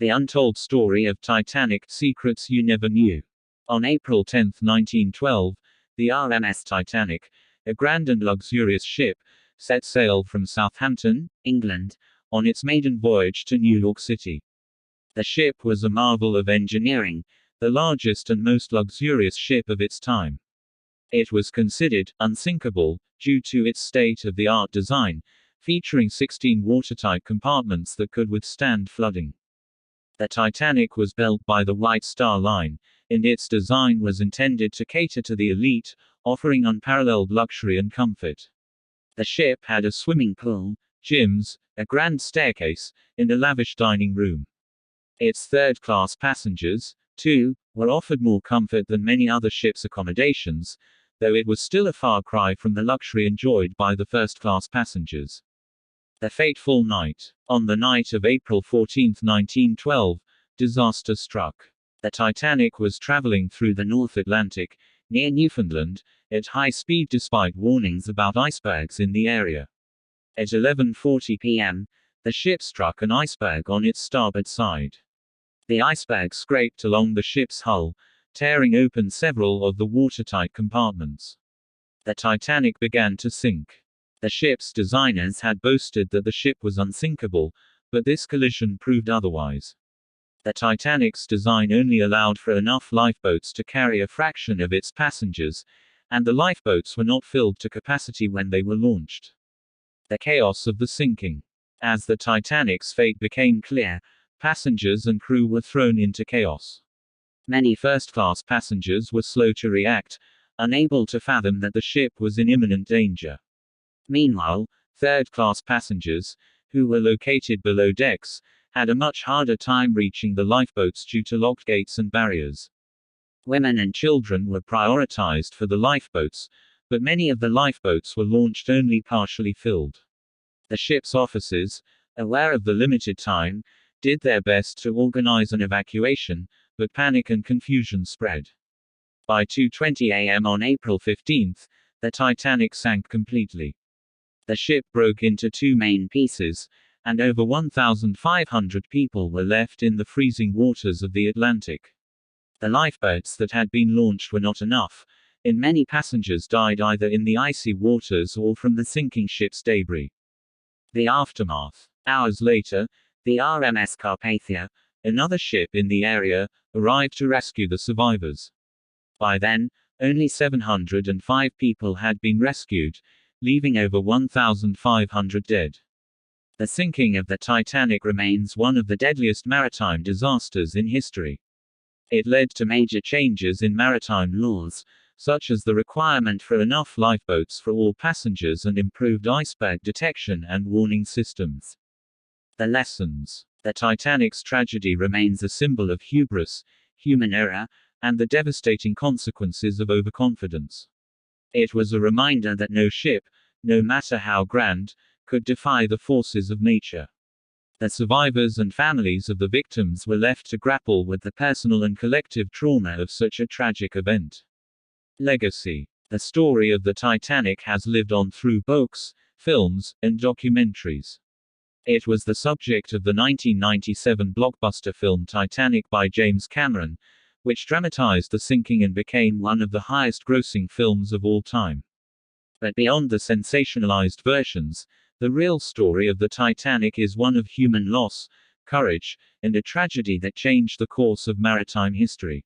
The Untold Story of Titanic, Secrets You Never Knew. On April 10, 1912, the RMS Titanic, a grand and luxurious ship, set sail from Southampton, England, on its maiden voyage to New York City. The ship was a marvel of engineering, the largest and most luxurious ship of its time. It was considered unsinkable due to its state-of-the-art design, featuring 16 watertight compartments that could withstand flooding. The Titanic was built by the White Star Line, and its design was intended to cater to the elite, offering unparalleled luxury and comfort. The ship had a swimming pool, gyms, a grand staircase, and a lavish dining room. Its third-class passengers, too, were offered more comfort than many other ships' accommodations, though it was still a far cry from the luxury enjoyed by the first-class passengers. The fateful night. On the night of April 14, 1912, disaster struck. The Titanic was traveling through the North Atlantic, near Newfoundland, at high speed despite warnings about icebergs in the area. At 11:40 p.m., the ship struck an iceberg on its starboard side. The iceberg scraped along the ship's hull, tearing open several of the watertight compartments. The Titanic began to sink. The ship's designers had boasted that the ship was unsinkable, but this collision proved otherwise. The Titanic's design only allowed for enough lifeboats to carry a fraction of its passengers, and the lifeboats were not filled to capacity when they were launched. The chaos of the sinking. As the Titanic's fate became clear, passengers and crew were thrown into chaos. Many first-class passengers were slow to react, unable to fathom that the ship was in imminent danger. Meanwhile, third-class passengers, who were located below decks, had a much harder time reaching the lifeboats due to locked gates and barriers. Women and children were prioritized for the lifeboats, but many of the lifeboats were launched only partially filled. The ship's officers, aware of the limited time, did their best to organize an evacuation, but panic and confusion spread. By 2:20 a.m. on April 15, the Titanic sank completely. The ship broke into two main pieces, and over 1,500 people were left in the freezing waters of the Atlantic. The lifeboats that had been launched were not enough, and many passengers died either in the icy waters or from the sinking ship's debris. The aftermath. Hours later, the RMS Carpathia, another ship in the area, arrived to rescue the survivors. By then, only 705 people had been rescued, leaving over 1,500 dead. The sinking of the Titanic remains one of the deadliest maritime disasters in history. It led to major changes in maritime laws, such as the requirement for enough lifeboats for all passengers and improved iceberg detection and warning systems. The lessons. The Titanic's tragedy remains a symbol of hubris, human error, and the devastating consequences of overconfidence. It was a reminder that no ship, no matter how grand, could defy the forces of nature. The survivors and families of the victims were left to grapple with the personal and collective trauma of such a tragic event. Legacy. The story of the Titanic has lived on through books, films, and documentaries. It was the subject of the 1997 blockbuster film Titanic by James Cameron, which dramatized the sinking and became one of the highest-grossing films of all time. But beyond the sensationalized versions, the real story of the Titanic is one of human loss, courage, and a tragedy that changed the course of maritime history.